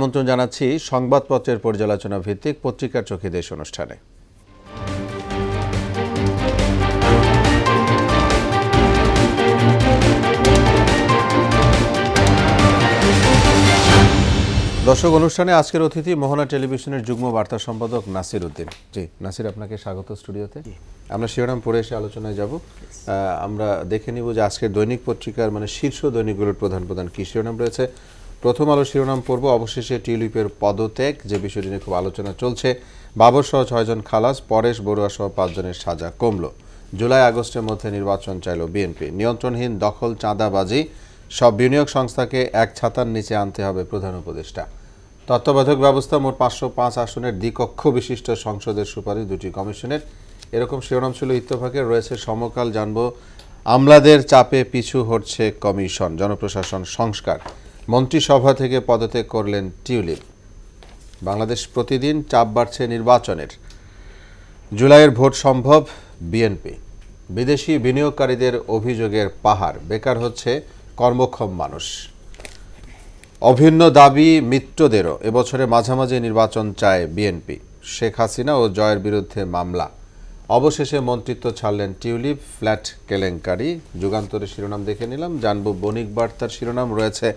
আমন্ত্রণ জানাচ্ছি সংবাদপত্রের পর্যালোচনা ভিত্তিক পত্রিকার চোখে দেশ অনুষ্ঠানে। দর্শক, অনুষ্ঠানে আজকের অতিথি মোহনা টেলিভিশনের যুগ্ম বার্তা সম্পাদক নাসির উদ্দিন। জি নাসির, আপনাকে স্বাগত স্টুডিওতে। আমরা শিরোনাম পড়ে এসে আলোচনায় যাব। আমরা দেখে নিব যে আজকের দৈনিক পত্রিকার শীর্ষ দৈনিকগুলোর প্রধান প্রধান কী শিরোনাম রয়েছে। প্রথম আলো শিরোনাম পড়ব অবশেষে টিউলিপের পদত্যাগ, যে বিষয়টি নিয়ে খুব আলোচনা চলছে। বাবর সহ 6 জন খালাস, পরেশ বড়ুয়া সহ 5 জনের সাজা কমল। জুলাই আগস্টের মধ্যে নির্বাচন চাইল বিএনপি। নিয়ন্ত্রণহীন দখল, চাঁদাবাজি, সব বিনিয়োগ সংস্থাকে এক ছাতার নিচে আনতে হবে প্রধান উপদেষ্টা। তত্ত্বাবধায়ক ব্যবস্থা, মোট 505 আসনের দ্বিকক্ষ বিশিষ্ট সংসদের সুপারিশ 2টি কমিশনের, এরকম শিরোনাম ছিল ইত্তেফাকের। রয়েছে সমকাল, জানব আমলাদের চাপে পিছু হটছে কমিশন, জনপ্রশাসন সংস্কার, মন্ত্রিসভা থেকে পদত্যাগ করলেন টিউলিপ। বাংলাদেশ প্রতিদিন, চাপ বাড়ছে নির্বাচনের, জুলাইয়ের ভোট সম্ভব বিএনপি। বিদেশি বিনিয়োগকারীদের অভিযোগের পাহাড়, বেকার হচ্ছে কর্মক্ষম মানুষ। অভিন্ন দাবি মিত্রদেরও, এবছরে মাঝামাঝি নির্বাচন চায় বিএনপি। শেখ হাসিনা ও জয়ের বিরুদ্ধে মামলা। অবশেষে মন্ত্রিত্ব ছাড়লেন টিউলিপ, ফ্ল্যাট কেলেঙ্কারি। যুগান্তরের শিরোনাম দেখে নিলাম। জানব বণিক বার্তার শিরোনাম রয়েছে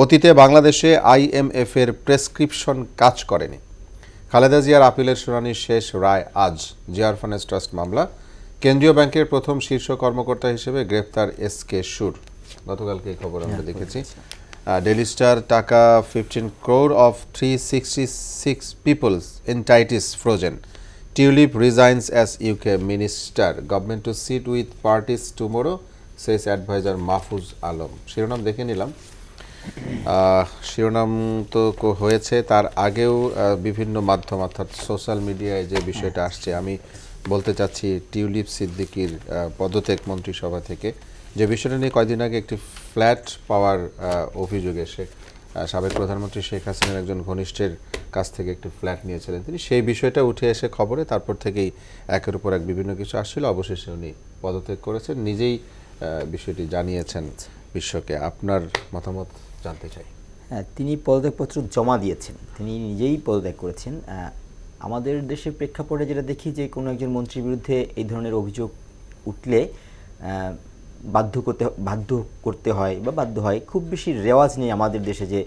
অতীতে বাংলাদেশে IMF এর প্রেসক্রিপশন কাজ করেনি। খালেদা জিয়ার আপিলের শুনানি শেষ, রায় আজ। জিয়া অরফানেজ ট্রাস্ট মামলা। কেন্দ্রীয় ব্যাংকের প্রথম শীর্ষ কর্মকর্তা হিসেবে গ্রেফতার SK সুর। গতকালকে এই খবর আমরা দেখেছি। ডেইলি স্টার, টাকা 15 crore of 366 people's entities frozen. Tulip resigns as UK minister. Government to sit with parties tomorrow, says advisor Mahfuz Alam. শিরোনাম দেখে নিলাম। শিরোনাম তো হয়েছে, তার আগেও বিভিন্ন মাধ্যম অর্থাৎ সোশ্যাল মিডিয়ায় যে বিষয়টা আসছে, আমি বলতে চাচ্ছি টিউলিপ সিদ্দিকীর পদত্যাগ মন্ত্রিসভা থেকে, যে বিষয়টা নিয়ে কয়েকদিন আগে একটি ফ্ল্যাট পাওয়ার অভিযোগে সাবেক প্রধানমন্ত্রী শেখ হাসিনার একজন ঘনিষ্ঠের কাছ থেকে একটি ফ্ল্যাট নিয়েছিলেন তিনি, সেই বিষয়টা উঠে এসে খবরে, তারপর থেকেই একের উপর এক বিভিন্ন কিছু আসছিল। অবশেষে উনি পদত্যাগ করেছেন, নিজেই বিষয়টি জানিয়েছেন বিশ্বকে। আপনার মতামত জানতে চাই। হ্যাঁ, তিনি পদত্যাগপত্র জমা দিয়েছেন, তিনি নিজেই পদত্যাগ করেছেন। আমাদের দেশের প্রেক্ষাপটে যেটা দেখি, যে কোনো একজন মন্ত্রীর বিরুদ্ধে এই ধরনের অভিযোগ উঠলে বাধ্য করতে হয় বা বাধ্য হয়। খুব বেশি রেওয়াজ নেই আমাদের দেশে যে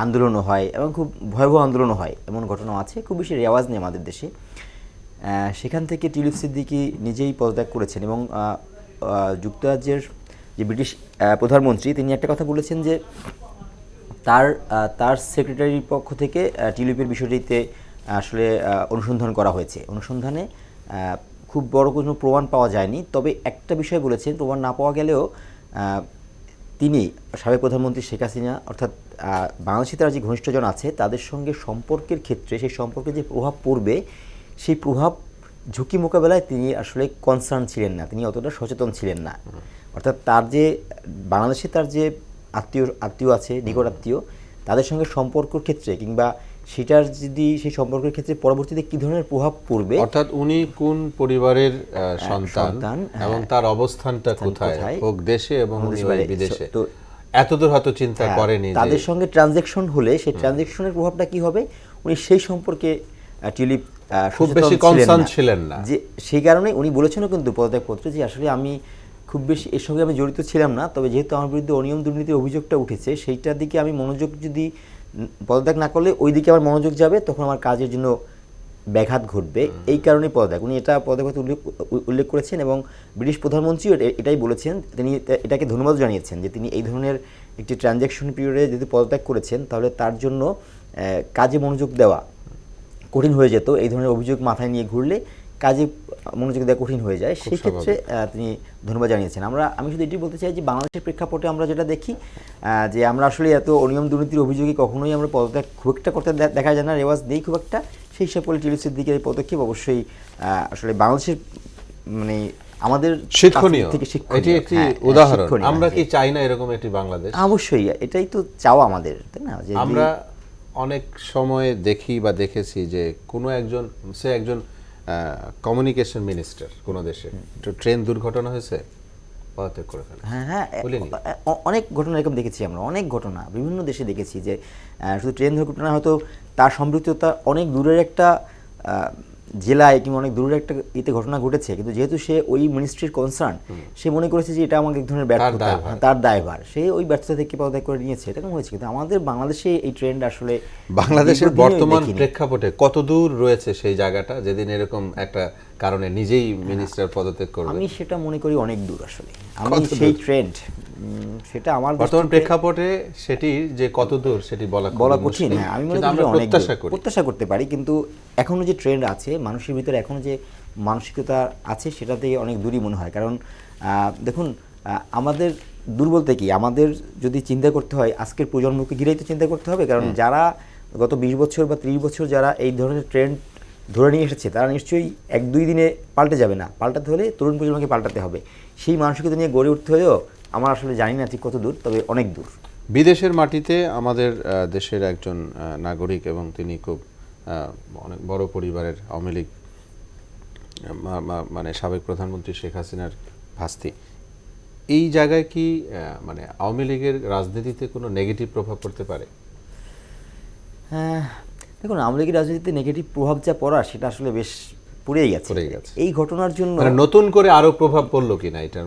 আন্দোলনও হয় এবং খুব ভয়াবহ আন্দোলনও হয়, এমন ঘটনাও আছে। খুব বেশি রেওয়াজ নেই আমাদের দেশে। সেখান থেকে টিউলিপ সিদ্দিকী নিজেই পদত্যাগ করেছেন এবং যুক্তরাজ্যের যে ব্রিটিশ প্রধানমন্ত্রী, তিনি একটা কথা বলেছেন যে তার সেক্রেটারির পক্ষ থেকে টিউলিপের বিষয়টিতে আসলে অনুসন্ধান করা হয়েছে। অনুসন্ধানে খুব বড় কোনো প্রমাণ পাওয়া যায়নি, তবে একটা বিষয় বলেছেন, প্রমাণ না পাওয়া গেলেও তিনি সাবেক প্রধানমন্ত্রী শেখ হাসিনা অর্থাৎ বাংলাদেশে তার যে ঘনিষ্ঠজন আছে তাদের সঙ্গে সম্পর্কের ক্ষেত্রে সেই সম্পর্কে যে প্রভাব পড়বে, সেই প্রভাব ঝুঁকি মোকাবেলায় তিনি আসলে কনসার্ন ছিলেন না, তিনি অতটা সচেতন ছিলেন না। অর্থাৎ তার যে বাংলাদেশে তার যে আত্মীয় আছে, নিকট আত্মীয়, তাদের সঙ্গে সম্পর্কের ক্ষেত্রে কিংবা সেটার যদি সেই সম্পর্কের ক্ষেত্রে পরবর্তীতে কি ধরনের প্রভাব পড়বে, অর্থাৎ উনি কোন পরিবারের সন্তান এবং তার অবস্থানটা কোথায়, হোক দেশে এবং বিদেশে, তো এতদূর হয়তো চিন্তা করেনি। তাদের সঙ্গে ট্রানজ্যাকশন হলে সেই ট্রানজ্যাকশনের প্রভাবটা কি হবে, উনি সেই সম্পর্কে টিউলিপ খুব বেশি কনসার্ন ছিলেন না। যে সেই কারণে উনি বলেছেনও কিন্তু পদত্যাগপত্রে যে আসলে আমি খুব বেশি এর সঙ্গে আমি জড়িত ছিলাম না, তবে যেহেতু আমার বিরুদ্ধে অনিয়ম দুর্নীতির অভিযোগটা উঠেছে, সেইটার দিকে আমি মনোযোগ, যদি পদত্যাগ না করলে ওই দিকে আমার মনোযোগ যাবে, তখন আমার কাজের জন্য ব্যাঘাত ঘটবে। এই কারণেই পদত্যাগ, উনি এটা পদত্যাগপত্রে উল্লেখ করেছেন এবং ব্রিটিশ প্রধানমন্ত্রীও এটাই বলেছেন। তিনি এটাকে ধন্যবাদ জানিয়েছেন যে তিনি এই ধরনের একটি ট্রানজ্যাকশন পিরিয়ডে যদি পদত্যাগ করেছেন, তাহলে তার জন্য কাজে মনোযোগ দেওয়া কঠিন হয়ে যেত। এই ধরনের অভিযোগ মাথায় নিয়ে ঘুরলে কাজে মনোযোগ দেওয়া কঠিন হয়ে যায়, সেই ক্ষেত্রে তিনি ধন্যবাদ জানিয়েছেন। আমি শুধু এটি বলতে চাই যে বাংলাদেশের প্রেক্ষাপটে আমরা যেটা দেখি, যে আমরা আসলে এত অনিয়ম দুর্নীতির অভিযোগে কখনোই আমরা পদত্যাগ খুব একটা করতে দেখা যায় না, রেওয়াজ নেই খুব একটা। সেই হিসাব করে টিউলিপ সিদ্দিকীর এই পদক্ষেপ অবশ্যই আসলে বাংলাদেশের আমাদের শিক্ষণীয়, এটি একটি উদাহরণ। আমরা কি চাই না এরকম একটি বাংলাদেশ? অবশ্যই, এটাই তো চাওয়া আমাদের, তাই না? যে আমরা অনেক সময় দেখি বা দেখেছি যে কোনো একজন কমিউনিকেশন মিনিস্টার কোনো দেশে ট্রেন দুর্ঘটনা হয়েছে, পদত্যাগ করে ফেলে। হ্যাঁ হ্যাঁ, বলিনি? অনেক ঘটনা এরকম দেখেছি আমরা, অনেক ঘটনা বিভিন্ন দেশে দেখেছি যে শুধু ট্রেন দুর্ঘটনা হয়তো তার সম্পৃক্ততা অনেক দূরের একটা জেলায় কিংবা অনেক দূরের একটা ইতে ঘটনা ঘটেছে, কিন্তু যেহেতু সে ওই মিনিস্ট্রির কনসার্ন, সে মনে করেছে যে এটা আমাকে এক ধরনের ব্যর্থতা, দায়ভার। তার দায়ভার, সে ওই ব্যর্থতা থেকে পদত্যাগ করে নিয়েছে, এরকম হয়েছে। কিন্তু আমাদের বাংলাদেশে এই ট্রেন্ড আসলে বাংলাদেশের দীর্ঘদিনই বর্তমান দেখিনি। প্রেক্ষাপটে কত দূর রয়েছে সেই জায়গাটা যেদিন এরকম একটা কারণে নিজেই মিনিস্টার পদত্যাগ করবে? আমি সেটা মনে করি অনেক দূর আসলে। আমি সেই ট্রেন্ড সেটা আমার বর্তমান দৃষ্টিতে প্রেক্ষাপটে সেটি যে কত দূর সেটি বলা বলা খুবই কঠিন। মুশকিল। হ্যাঁ, আমি মনে কিন্তু করি আমরা যে অনেক প্রত্যাশা দূর। করি। প্রত্যাশা করতে পারি, কিন্তু এখনো যে ট্রেন্ড আছে মানুষের ভিতরে, এখনো যে মানসিকতা আছে, সেটাতে অনেক দূরই মনে হয়। কারণ দেখুন, আমাদের দূর বলতে কি, আমাদের যদি চিন্তা করতে হয় আজকের প্রজন্মকে ঘিরেই তো চিন্তা করতে হবে। কারণ যারা গত 20 বছর বা 30 বছর যারা এই ধরনের ট্রেন্ড ধরে নিয়ে এসেছে, তারা নিশ্চয়ই 1-2 দিনে পাল্টে যাবে না। পাল্টাতে হলে তরুণ প্রজন্মকে পাল্টাতে হবে। সেই মানসিকতা নিয়ে গড়ে উঠতে হলেও আমার আসলে জানি না ঠিক কত দূর, তবে অনেক দূর। বিদেশের মাটিতে আমাদের দেশের একজন নাগরিক এবং তিনি খুব অনেক বড় পরিবারের, আওয়ামী লীগ মানে সাবেক প্রধানমন্ত্রী শেখ হাসিনার ভাস্তি। এই জায়গায় কি মানে আওয়ামী লীগের রাজনীতিতে কোনো নেগেটিভ প্রভাব পড়তে পারে? দেখুন, আওয়ামী লীগের রাজনীতিতে নেগেটিভ প্রভাব যা পড়ার, সেটা আসলে বেশ পড়েই গেছে। এই ঘটনার জন্য মানে নতুন করে আরো প্রভাব পড়লো কিনা এটা?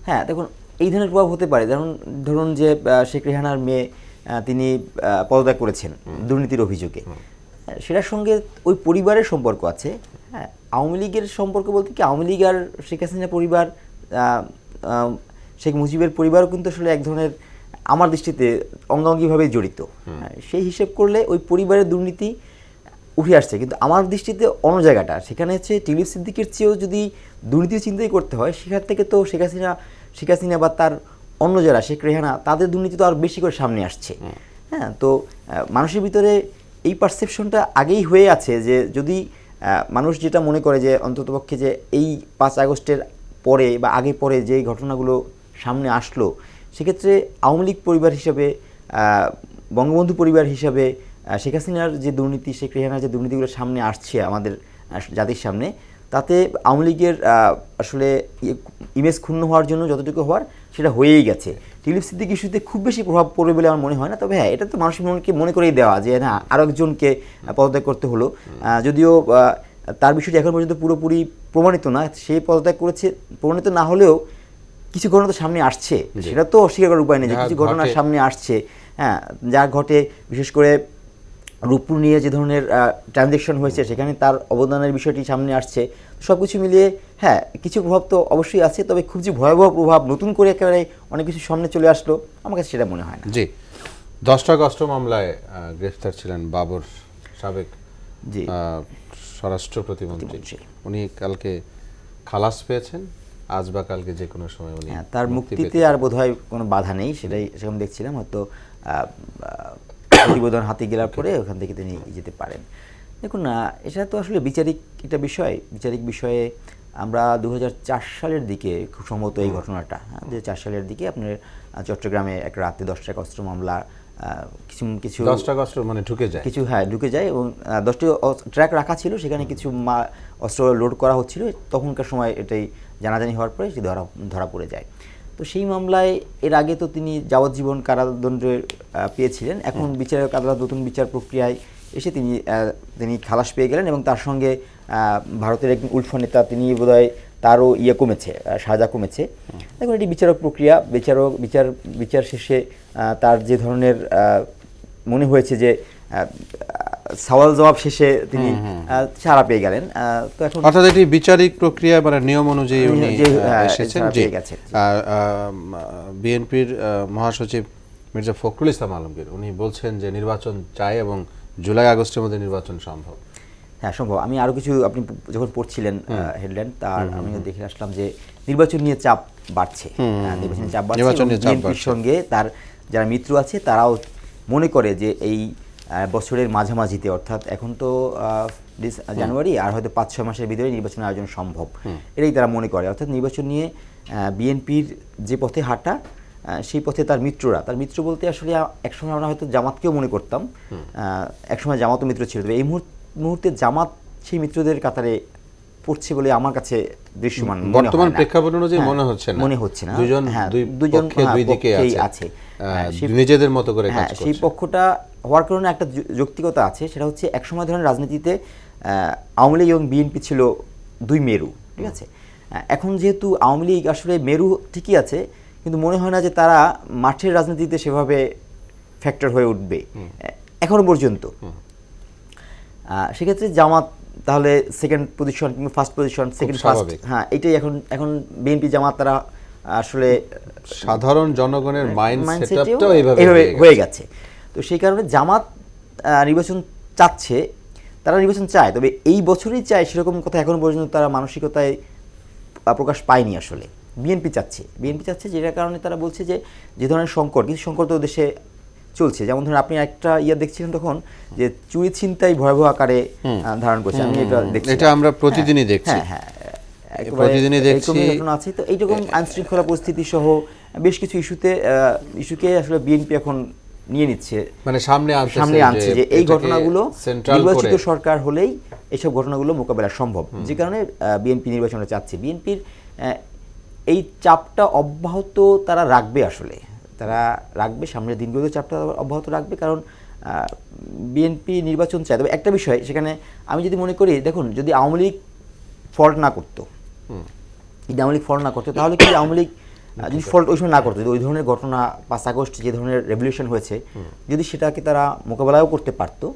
হ্যাঁ, দেখুন, এই ধরনের প্রভাব হতে পারে। ধরুন যে শেখ রেহানার মেয়ে, তিনি পদত্যাগ করেছেন দুর্নীতির অভিযোগে, সেটার সঙ্গে ওই পরিবারের সম্পর্ক আছে। হ্যাঁ, আওয়ামী লীগের সম্পর্ক বলতে কি, আওয়ামী লীগ আর শেখ হাসিনা পরিবার, শেখ মুজিবের পরিবারও কিন্তু আসলে এক ধরনের আমার দৃষ্টিতে অঙ্গাঙ্গিভাবে জড়িত। সেই হিসেব করলে ওই পরিবারের দুর্নীতি উঠে আসছে, কিন্তু আমার দৃষ্টিতে অন্য জায়গাটা সেখানে হচ্ছে টিউলিপ সিদ্দিকের চেয়েও যদি দুর্নীতির চিন্তাই করতে হয়, সেখান থেকে তো শেখ হাসিনা বা তার অন্য যারা, শেখ রেহানা, তাদের দুর্নীতি তো আর বেশি করে সামনে আসছে। হ্যাঁ, তো মানুষের ভিতরে এই পারসেপশনটা আগেই হয়ে আছে যে যদি মানুষ যেটা মনে করে যে অন্ততপক্ষে যে এই 5 আগস্টের পরে বা আগে পরে যে ঘটনাগুলো সামনে আসলো, সেক্ষেত্রে আওয়ামী লীগ পরিবার হিসাবে, বঙ্গবন্ধু পরিবার হিসাবে শেখ হাসিনার যে দুর্নীতি, শেখ রেহানার যে দুর্নীতিগুলো সামনে আসছে আমাদের জাতির সামনে, তাতে আওয়ামী লীগের আসলে ইমেজ ক্ষুণ্ণ হওয়ার জন্য যতটুকু হওয়ার সেটা হয়েই গেছে। টিউলিপ সিদ্দিক ইস্যুতে খুব বেশি প্রভাব পড়বে বলে আমার মনে হয় না। তবে হ্যাঁ, এটা তো মানুষের মনকে মনে করেই দেওয়া যে না, আরও একজনকে পদত্যাগ করতে হলো, যদিও তার বিষয়টি এখন পর্যন্ত পুরোপুরি প্রমাণিত না। সে পদত্যাগ করেছে, প্রমাণিত না হলেও কিছু ঘটনা তো সামনে আসছে, সেটা তো অস্বীকার করার উপায় নেই যে কিছু ঘটনা সামনে আসছে। হ্যাঁ, যা ঘটে, বিশেষ করে রূপপুর নিয়ে যে ধরনের ট্রানজ্যাকশন হয়েছে, সেখানে তার অবদানের বিষয়টি সামনে আসছে। সব কিছু মিলিয়ে হ্যাঁ, কিছু প্রভাব তো অবশ্যই আছে, তবে খুব যে ভয়াবহ প্রভাব নতুন করে একেবারে অনেক কিছু সামনে চলে আসলো, আমার কাছে সেটা মনে হয় না। জি, 10টা আগস্ট মামলায় গ্রেফতার ছিলেন বাবর, সাবেক স্বরাষ্ট্র প্রতিমন্ত্রী। উনি কালকে খালাস পেয়েছেন, আজ বা কালকে যে কোনো সময় উনি, তার মুক্তিতে আর বোধহয় কোনো বাধা নেই, সেটাই সেরকম দেখছিলাম। হয়তো প্রতিবেদন হাতে গেলার পরে ওখান থেকে তিনি যেতে পারেন। দেখুন না, এটা তো আসলে বিচারিক একটা বিষয়। বিচারিক বিষয়ে আমরা 2004 সালের দিকে খুব সম্ভবত এই ঘটনাটা, 2004 সালের দিকে আপনার চট্টগ্রামে এক রাতে 10টা অস্ত্র মামলা, কিছু 10টা অস্ত্র মানে ঢুকে যায়, কিছু ঢুকে যায়, এবং 10টি ট্র্যাক রাখা ছিল, সেখানে কিছু অস্ত্র লোড করা হচ্ছিল। তখনকার সময় এটাই জানাজানি হওয়ার পরে ধরা পড়ে যায়। তো সেই মামলায় এর আগে তো তিনি যাবজ্জীবন কারাদণ্ডে পেয়েছিলেন। এখন বিচারক আদালত নতুন বিচার প্রক্রিয়ায় এসে তিনি খালাস পেয়ে গেলেন, এবং তার সঙ্গে ভারতের একজন উলফা নেতা, তিনি বোধহয় তারও কমেছে, সাজা কমেছে। দেখুন, এটি বিচারক প্রক্রিয়া। বিচার শেষে তার যে ধরনের মনে হয়েছে যে সওয়াল জবাব শেষে তিনি ছাড়া পেয়ে গেলেন। তো এখন অর্থাৎ এটি বিচারিক প্রক্রিয়া মানে নিয়ম অনুযায়ী উনি এসেছেন। বিএনপির মহাসচিব মির্জা ফখরুল ইসলাম আলমগীর উনি বলছেন যে নির্বাচন চাই এবং জুলাই আগস্টের মধ্যে নির্বাচন সম্ভব। হ্যাঁ, সম্ভব। আমি আরও কিছু, আপনি যখন পড়ছিলেন হেডলাইন, তার আমিও দেখে আসলাম যে নির্বাচন নিয়ে চাপ বাড়ছে। নির্বাচনের চাপ বাড়ছে। বিএনপির সঙ্গে তার যারা মিত্র আছে, তারাও মনে করে যে এই বছরের মাঝামাঝিতে, অর্থাৎ এখন তো জানুয়ারি, আর হয়তো 5-6 মাসের ভিতরে নির্বাচনের আয়োজন সম্ভব, এটাই তারা মনে করে। অর্থাৎ নির্বাচন নিয়ে বিএনপির যে পথে হাঁটা, সেই পথে তার মিত্র বলতে আসলে একসময় আমরা হয়তো জামাতকেও মনে করতাম, একসময় জামাতও মিত্র ছিল, তবে এই মুহূর্তে জামাত সেই মিত্রদের কাতারে পড়ছে বলে আমার কাছে দৃশ্যমান মনে বর্তমান হয় না। প্রেক্ষাপট অনুযায়ী হ্যাঁ, মনে হচ্ছে না দুজন দুজন দুই দিকে আছে নিজেদের মতো করে কাজ করছে। সেই পক্ষটা হওয়ার কারণে একটা যৌক্তিকতা আছে, সেটা হচ্ছে একসময় ধরেন রাজনীতিতে আওয়ামী লীগ এবং বিএনপি ছিল দুই মেরু, ঠিক আছে। এখন যেহেতু আওয়ামী লীগ আসলে মেরু ঠিকই আছে, কিন্তু মনে হয় না যে তারা মাঠের রাজনীতিতে সেভাবে ফ্যাক্টর হয়ে উঠবে এখনো পর্যন্ত। সেক্ষেত্রে জামাত তাহলে সেকেন্ড পজিশন কিংবা ফার্স্ট পজিশন, সেকেন্ড ফার্স্ট, হ্যাঁ এটাই এখন বিএনপি জামাত তারা আসলে সাধারণ জনগণের মাইন্ড সেটআপটাও এইভাবে হয়ে গেছে। তো সেই কারণে জামাত নির্বাচন চাচ্ছে, তারা নির্বাচন চায়, তবে এই বছরই চায় সেরকম কথা এখনো পর্যন্ত তারা মানসিকতায় প্রকাশ পায়নি। আসলে বিএনপি চাচ্ছে যেটার কারণে তারা বলছে যে ধরনের সংকট, কিছু সংকট তো দেশে চলছে, যেমন ধরুন আপনি একটা দেখছিলেন তখন যে চুরি ছিনতাই ভয়াবহ আকারে ধারণ করছে, আমি এটা দেখছি, এটা আমরা প্রতিদিনই দেখছি, প্রতিদিনই দেখছি ঘটনা আছে। তো এইরকম আইন শৃঙ্খলা পরিস্থিতি সহ বেশ কিছু ইস্যুকে আসলে বিএনপি এখন নিয়ে নিচ্ছে, মানে সামনে আনছে যে এই ঘটনাগুলো নির্বাচিত সরকার হলেই এইসব ঘটনাগুলো মোকাবেলা সম্ভব, যে কারণে বিএনপি নির্বাচনটা চাচ্ছে। বিএনপির এই চাপটা অব্যাহত তারা রাখবে, আসলে তারা রাখবে, সামনের দিনগুলোতে চাপটা অব্যাহত রাখবে, কারণ বিএনপি নির্বাচন চায়। তবে একটা বিষয় সেখানে আমি যদি মনে করি, দেখুন যদি আওয়ামী লীগ ফল্ট না করতো, তাহলে কি আওয়ামী লীগ যদি ফল্ট ওই সময় না করতো, যদি ওই ধরনের ঘটনা 5 আগস্ট যে ধরনের রেভলিউশন হয়েছে, যদি সেটাকে তারা মোকাবেলাও করতে পারতো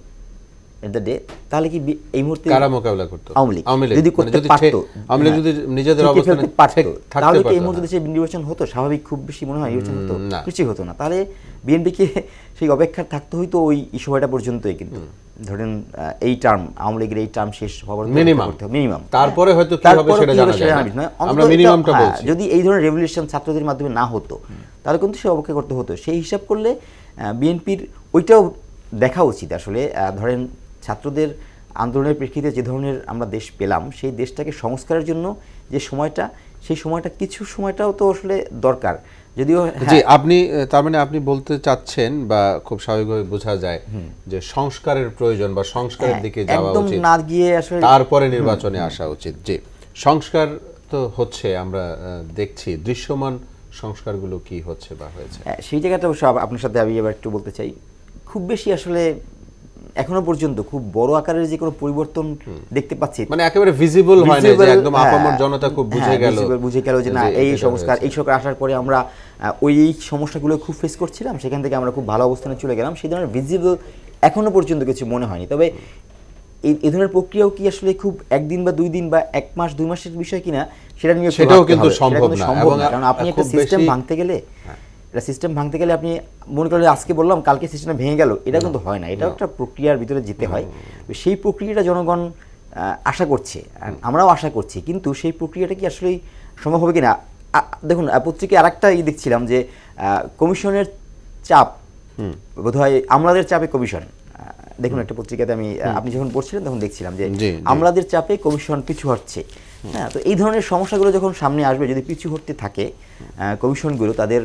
এট দ্য ডে, তাহলে কি এই মুহূর্তে কারা মোকাবেলা করতো? আওয়ামী লীগ যদি করতে পারতো, আওয়ামী লীগ যদি নিজেদের অবস্থানে পারতো, তাহলে কি এই মুহূর্তে দেশে নির্বাচন হতো? স্বাভাবিক খুব বেশি মনে হয় নির্বাচন হতো? কিছুই হতো না। তাহলে বিএনপিকে সেই অপেক্ষা থাকতে হইতো ওই সময়টা পর্যন্তই। কিন্তু ধরেন এই টার্ম, আওয়ামী লীগের এই টার্ম শেষ হওয়ার মিনিমাম, তারপরে হয়তো কি হবে সেটা জানা যায় না, আমরা মিনিমামটা বলছি। যদি এই ধরনের রেভলিউশন ছাত্রদের মাধ্যমে না হতো, তাহলে কিন্তু সে অপেক্ষা করতে হতো। সেই হিসাব করলে বিএনপির ওইটাও দেখা উচিত। আসলে ধরেন ছাত্রদের আন্দোলনের প্রেক্ষিতে যে ধরনের আমরা দেশ পেলাম, সেই দেশটাকে সংস্কারের জন্য যে সময়টা, সেই সময়টা কিছু সময়টাও তো আসলে দরকার। যদিও জি, আপনি তার মানে আপনি বলতে চাচ্ছেন, বা খুব স্বাভাবিকভাবে বোঝা যায় যে সংস্কারের প্রয়োজন বা সংস্কারের দিকে যাওয়া উচিত, না গিয়ে আসলে তারপরে নির্বাচনে আসা উচিত। যে সংস্কার তো হচ্ছে, আমরা দেখছি দৃশ্যমান সংস্কারগুলো কি হচ্ছে বা হয়েছে, সেই জায়গাটা অবশ্য আপনার সাথে আমি এবার একটু বলতে চাই। খুব বেশি আসলে এখনো পর্যন্ত খুব বড় আকারের যে কোনো পরিবর্তন দেখতে পাচ্ছি, মানে একেবারে ভিজিবল হয় না, যে একদম আপামর জনতা খুব বুঝে গেল যে না এই সংস্কার, এই সরকার আসার পরে আমরা ওই সমস্যাগুলো খুব ফেস করছিলাম, সেখান থেকে আমরা খুব ভালো অবস্থানে চলে গেলাম। সেই ধরনের ভিজিবল এখনো পর্যন্ত কিছু মনে হয়নি। তবে এই ধরনের প্রক্রিয়াও কি আসলে খুব একদিন বা 2 দিন বা 1 মাস 2 মাসের বিষয় কিনা সেটা নিয়ে সেটাও কিন্তু সম্ভব না। কারণ আপনি একটা সিস্টেম ভাঙতে গেলে আপনি মনে করেন আজকে বললাম কালকে সিস্টেম ভেঙে গেল, এটা কিন্তু হয় না। এটা একটা প্রক্রিয়ার ভিতরে যেতে হয়। সেই প্রক্রিয়াটা জনগণ আশা করছে, আমরাও আশা করছি, কিন্তু সেই প্রক্রিয়াটা কি আসলে সম্ভব হবে কিনা। দেখুন পত্রিকায় আরেকটা দেখছিলাম যে কমিশনের চাপ, বোধহয় আমলাদের চাপে কমিশন, দেখুন একটা পত্রিকাতে আমি, আপনি যখন পড়ছিলেন তখন দেখছিলাম যে আমলাদের চাপে কমিশন পিছু হটছে। হ্যাঁ, তো এই ধরনের সমস্যাগুলো যখন সামনে আসবে, যদি পিছু হটতে থাকে কমিশনগুলো, তাদের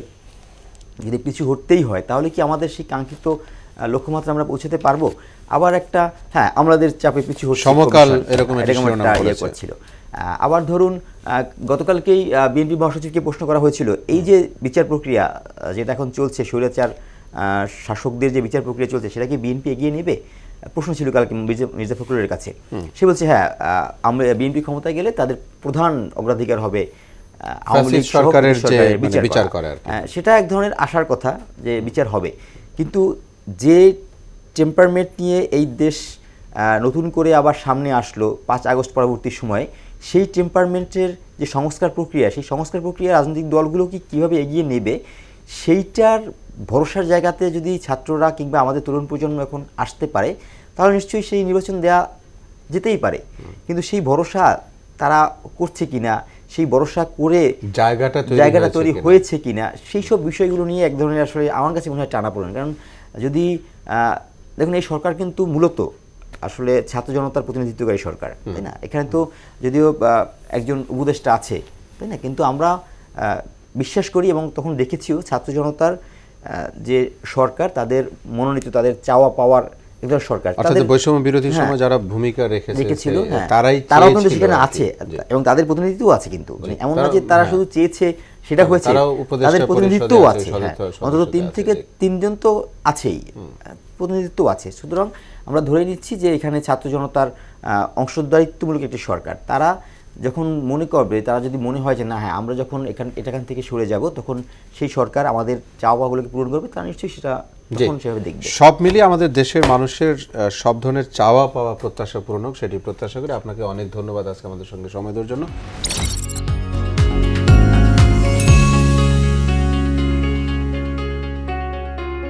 যদি পিছু হটতেই হয়, তাহলে কি আমাদের সেই কাঙ্ক্ষিত লক্ষ্যমাত্রা আমরা পৌঁছাতে পারবো? আবার একটা আমলাদের চাপে পিছু হচ্ছে, সমকাল এরকম একটা করছিল। আবার ধরুন গতকালকেই বিএনপি মহাসচিবকে প্রশ্ন করা হয়েছিল, এই যে বিচার প্রক্রিয়া যেটা এখন চলছে, স্বৈরাচার শাসকদের যে বিচার প্রক্রিয়া চলছে, সেটা কি বিএনপি এগিয়ে নেবে? প্রশ্ন ছিল কালকে মির্জা ফখরুলের কাছে। সে বলছে হ্যাঁ, আমরা বিএনপি ক্ষমতায় গেলে তাদের প্রধান অগ্রাধিকার হবে আওয়ামী লীগ সরকারের বিচার করা। সেটা এক ধরনের আশার কথা যে বিচার হবে, কিন্তু যে টেম্পারমেন্ট নিয়ে এই দেশ নতুন করে আবার সামনে আসলো 5 আগস্ট পরবর্তী সময়ে, সেই টেম্পারমেন্টের যে সংস্কার প্রক্রিয়া, সেই সংস্কার প্রক্রিয়া রাজনৈতিক দলগুলো কি কীভাবে এগিয়ে নেবে, সেইটার ভরসার জায়গাতে যদি ছাত্ররা কিংবা আমাদের তরুণ প্রজন্ম এখন আসতে পারে, তাহলে নিশ্চয়ই সেই নির্বাচন দেওয়া যেতেই পারে। কিন্তু সেই ভরসা তারা করছে কিনা, সেই ভরসা করে জায়গাটা তৈরি হয়েছে কিনা, সেই সব বিষয়গুলো নিয়ে এক ধরনের আসলে আমার কাছে মনে হয় টানাপোড়েন। কারণ যদি দেখুন এই সরকার কিন্তু মূলত আসলে ছাত্র জনতার প্রতিনিধিত্বকারী সরকার, তাই না? এখানে তো যদিও একজন উপদেষ্টা আছে, তাই না, কিন্তু আমরা বিশ্বাস করি এবং তখন দেখেছিও ছাত্র জনতার যে সরকার, তাদের মনোনীত, তাদের চাওয়া পাওয়ার একদল সরকার অর্থাৎ বৈষম্য বিরোধী সময় যারা ভূমিকা রেখেছিল, তারাও কিন্তু সেখানে আছে এবং তাদের প্রতিনিধিত্ব আছে, কিন্তু মানে এমন না যে তারা শুধু চেয়েছে সেটা হয়েছে, তাদের প্রতিনিধিত্ব আছে, অন্তত 3 থেকে 3 জন তো আছেই, প্রতিনিধিত্ব আছে। সুতরাং আমরা ধরে নিচ্ছি যে এখানে ছাত্র জনতার অংশদারিত্বমূলক একটি সরকার। তারা যখন মনে করবে, তারা যদি মনে হয় যে না হ্যাঁ আমরা যখন এখান থেকে সরে যাব, তখন সেই সরকার আমাদের চাওয়াগুলোকে পূরণ করবে, তারা নিশ্চয়ই সেটা তখন সেভাবে দেখবে। সব মিলিয়ে আমাদের দেশের মানুষের সব ধরনের চাওয়া পাওয়া প্রত্যাশা পূরণ হোক, সেটি প্রত্যাশা করে আপনাকে অনেক ধন্যবাদ আজকে আমাদের সঙ্গে সময় দেওয়ার জন্য।